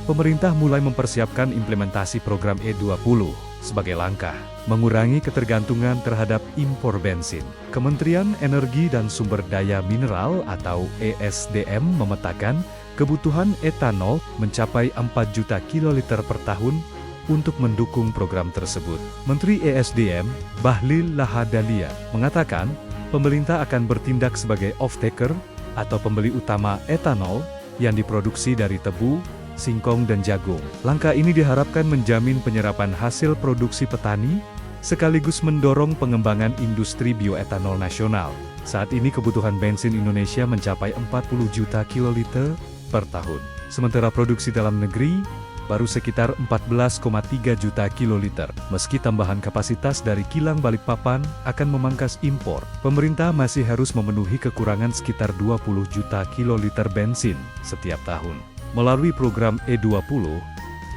pemerintah mulai mempersiapkan implementasi program E20 sebagai langkah mengurangi ketergantungan terhadap impor bensin. Kementerian Energi dan Sumber Daya Mineral atau ESDM memetakan kebutuhan etanol mencapai 4 juta kiloliter per tahun untuk mendukung program tersebut. Menteri ESDM, Bahlil Lahadalia, mengatakan pemerintah akan bertindak sebagai off-taker atau pembeli utama etanol yang diproduksi dari tebu, singkong dan jagung. Langkah ini diharapkan menjamin penyerapan hasil produksi petani, sekaligus mendorong pengembangan industri bioetanol nasional. Saat ini kebutuhan bensin Indonesia mencapai 40 juta kiloliter per tahun. Sementara produksi dalam negeri baru sekitar 14,3 juta kiloliter. Meski tambahan kapasitas dari kilang Balikpapan akan memangkas impor, pemerintah masih harus memenuhi kekurangan sekitar 20 juta kiloliter bensin setiap tahun. Melalui program E20,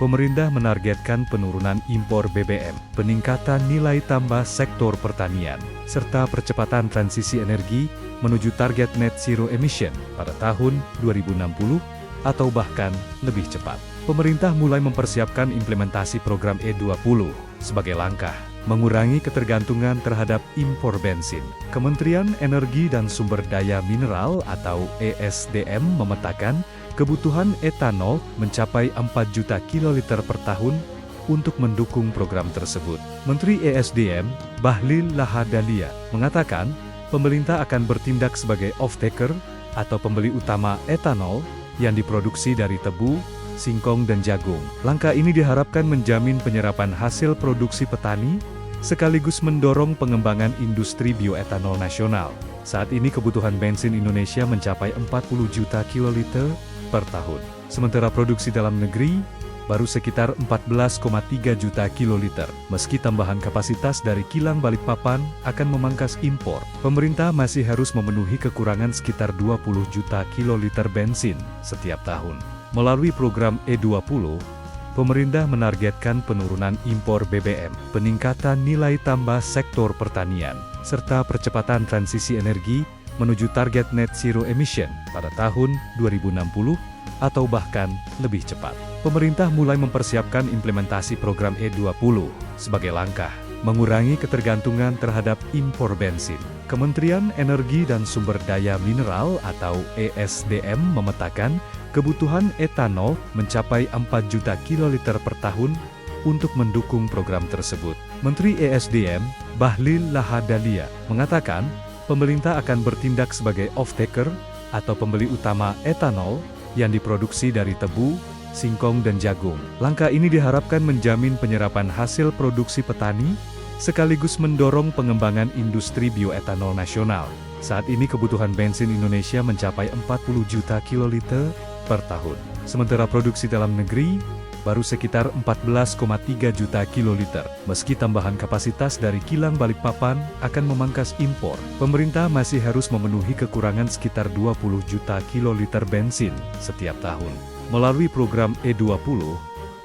pemerintah menargetkan penurunan impor BBM, peningkatan nilai tambah sektor pertanian, serta percepatan transisi energi menuju target net zero emission pada tahun 2060 atau bahkan lebih cepat. Pemerintah mulai mempersiapkan implementasi program E20 sebagai langkah mengurangi ketergantungan terhadap impor bensin. Kementerian Energi dan Sumber Daya Mineral atau ESDM memetakan kebutuhan etanol mencapai 4 juta kiloliter per tahun untuk mendukung program tersebut. Menteri ESDM, Bahlil Lahadalia, mengatakan pemerintah akan bertindak sebagai off-taker atau pembeli utama etanol yang diproduksi dari tebu, singkong dan jagung. Langkah ini diharapkan menjamin penyerapan hasil produksi petani, sekaligus mendorong pengembangan industri bioetanol nasional. Saat ini kebutuhan bensin Indonesia mencapai 40 juta kiloliter per tahun. Sementara produksi dalam negeri baru sekitar 14,3 juta kiloliter. Meski tambahan kapasitas dari kilang Balikpapan akan memangkas impor, pemerintah masih harus memenuhi kekurangan sekitar 20 juta kiloliter bensin setiap tahun. Melalui program E20, pemerintah menargetkan penurunan impor BBM, peningkatan nilai tambah sektor pertanian, serta percepatan transisi energi menuju target net zero emission pada tahun 2060 atau bahkan lebih cepat. Pemerintah mulai mempersiapkan implementasi program E20 sebagai langkah mengurangi ketergantungan terhadap impor bensin. Kementerian Energi dan Sumber Daya Mineral atau ESDM memetakan kebutuhan etanol mencapai 4 juta kiloliter per tahun untuk mendukung program tersebut. Menteri ESDM, Bahlil Lahadalia, mengatakan pemerintah akan bertindak sebagai off-taker atau pembeli utama etanol yang diproduksi dari tebu, singkong dan jagung. Langkah ini diharapkan menjamin penyerapan hasil produksi petani, sekaligus mendorong pengembangan industri bioetanol nasional. Saat ini kebutuhan bensin Indonesia mencapai 40 juta kiloliter per tahun. Sementara produksi dalam negeri baru sekitar 14,3 juta kiloliter. Meski tambahan kapasitas dari kilang Balikpapan akan memangkas impor, pemerintah masih harus memenuhi kekurangan sekitar 20 juta kiloliter bensin setiap tahun. Melalui program E20,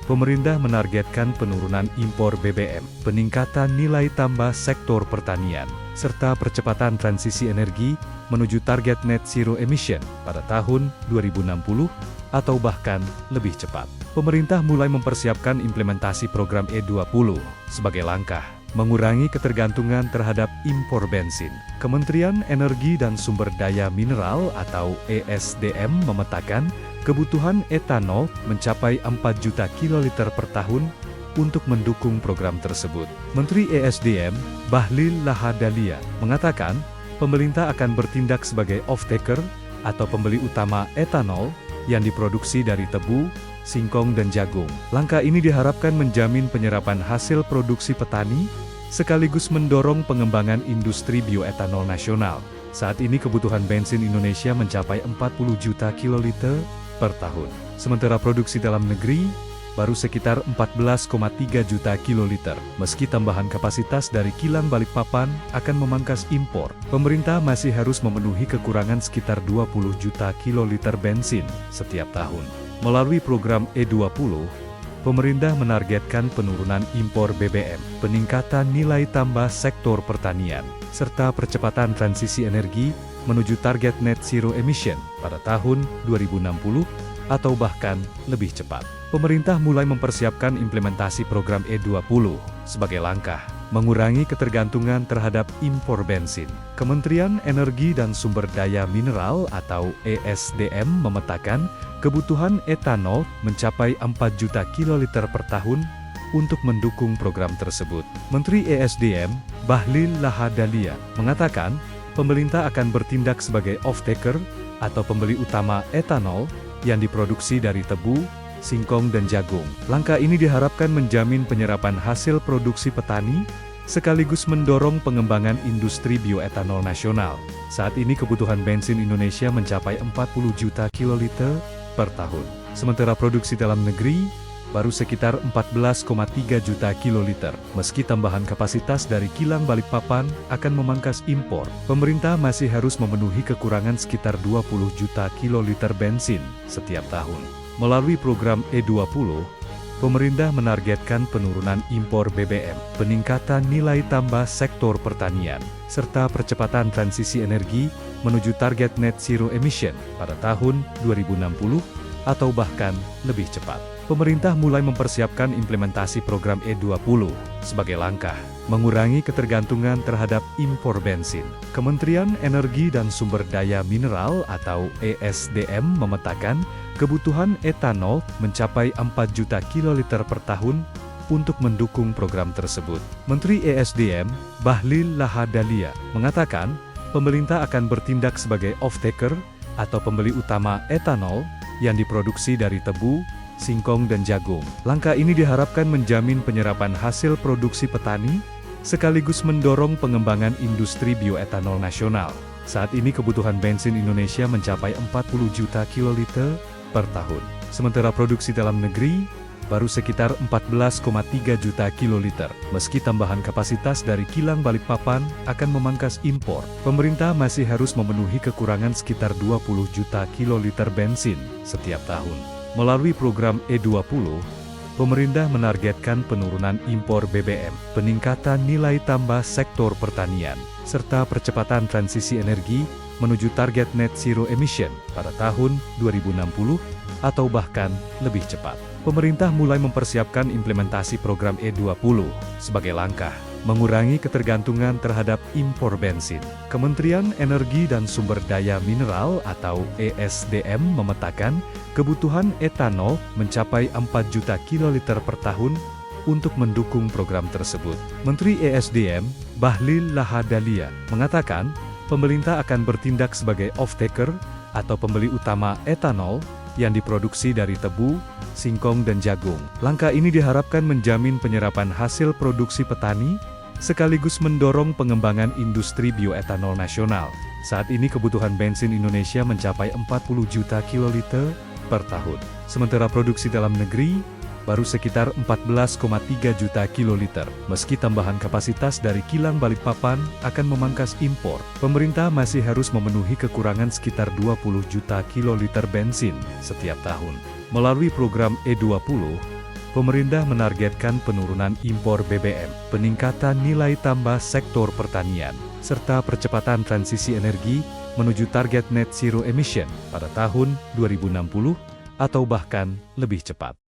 pemerintah menargetkan penurunan impor BBM, peningkatan nilai tambah sektor pertanian, serta percepatan transisi energi menuju target net zero emission pada tahun 2060 atau bahkan lebih cepat. Pemerintah mulai mempersiapkan implementasi program E20 sebagai langkah mengurangi ketergantungan terhadap impor bensin. Kementerian Energi dan Sumber Daya Mineral atau ESDM memetakan kebutuhan etanol mencapai 4 juta kiloliter per tahun untuk mendukung program tersebut. Menteri ESDM, Bahlil Lahadalia, mengatakan pemerintah akan bertindak sebagai off-taker atau pembeli utama etanol yang diproduksi dari tebu, singkong dan jagung. Langkah ini diharapkan menjamin penyerapan hasil produksi petani, sekaligus mendorong pengembangan industri bioetanol nasional. Saat ini kebutuhan bensin Indonesia mencapai 40 juta kiloliter per tahun. Sementara produksi dalam negeri baru sekitar 14,3 juta kiloliter. Meski tambahan kapasitas dari kilang Balikpapan akan memangkas impor, pemerintah masih harus memenuhi kekurangan sekitar 20 juta kiloliter bensin setiap tahun. Melalui program E20, pemerintah menargetkan penurunan impor BBM, peningkatan nilai tambah sektor pertanian, serta percepatan transisi energi menuju target net zero emission pada tahun 2060 atau bahkan lebih cepat. Pemerintah mulai mempersiapkan implementasi program E20 sebagai langkah mengurangi ketergantungan terhadap impor bensin. Kementerian Energi dan Sumber Daya Mineral atau ESDM memetakan kebutuhan etanol mencapai 4 juta kiloliter per tahun untuk mendukung program tersebut. Menteri ESDM, Bahlil Lahadalia, mengatakan pemerintah akan bertindak sebagai off-taker atau pembeli utama etanol yang diproduksi dari tebu, singkong dan jagung. Langkah ini diharapkan menjamin penyerapan hasil produksi petani, sekaligus mendorong pengembangan industri bioetanol nasional. Saat ini kebutuhan bensin Indonesia mencapai 40 juta kiloliter per tahun. Sementara produksi dalam negeri baru sekitar 14,3 juta kiloliter. Meski tambahan kapasitas dari kilang Balikpapan akan memangkas impor, pemerintah masih harus memenuhi kekurangan sekitar 20 juta kiloliter bensin setiap tahun. Melalui program E20, pemerintah menargetkan penurunan impor BBM, peningkatan nilai tambah sektor pertanian, serta percepatan transisi energi menuju target net zero emission pada tahun 2060 atau bahkan lebih cepat. Pemerintah mulai mempersiapkan implementasi program E20 sebagai langkah mengurangi ketergantungan terhadap impor bensin. Kementerian Energi dan Sumber Daya Mineral atau ESDM memetakan kebutuhan etanol mencapai 4 juta kiloliter per tahun untuk mendukung program tersebut. Menteri ESDM, Bahlil Lahadalia, mengatakan pemerintah akan bertindak sebagai off-taker atau pembeli utama etanol yang diproduksi dari tebu, singkong dan jagung. Langkah ini diharapkan menjamin penyerapan hasil produksi petani, sekaligus mendorong pengembangan industri bioetanol nasional. Saat ini kebutuhan bensin Indonesia mencapai 40 juta kiloliter per tahun. Sementara produksi dalam negeri baru sekitar 14,3 juta kiloliter. Meski tambahan kapasitas dari kilang Balikpapan akan memangkas impor, pemerintah masih harus memenuhi kekurangan sekitar 20 juta kiloliter bensin setiap tahun. Melalui program E20, pemerintah menargetkan penurunan impor BBM, peningkatan nilai tambah sektor pertanian, serta percepatan transisi energi menuju target net zero emission pada tahun 2060 atau bahkan lebih cepat. Pemerintah mulai mempersiapkan implementasi program E20 sebagai langkah mengurangi ketergantungan terhadap impor bensin. Kementerian Energi dan Sumber Daya Mineral atau ESDM memetakan kebutuhan etanol mencapai 4 juta kiloliter per tahun untuk mendukung program tersebut. Menteri ESDM, Bahlil Lahadalia, mengatakan pemerintah akan bertindak sebagai off-taker atau pembeli utama etanol yang diproduksi dari tebu, singkong dan jagung. Langkah ini diharapkan menjamin penyerapan hasil produksi petani, sekaligus mendorong pengembangan industri bioetanol nasional. Saat ini kebutuhan bensin Indonesia mencapai 40 juta kiloliter per tahun. Sementara produksi dalam negeri baru sekitar 14,3 juta kiloliter. Meski tambahan kapasitas dari kilang Balikpapan akan memangkas impor, pemerintah masih harus memenuhi kekurangan sekitar 20 juta kiloliter bensin setiap tahun. Melalui program E20, pemerintah menargetkan penurunan impor BBM, peningkatan nilai tambah sektor pertanian, serta percepatan transisi energi menuju target net zero emission pada tahun 2060 atau bahkan lebih cepat.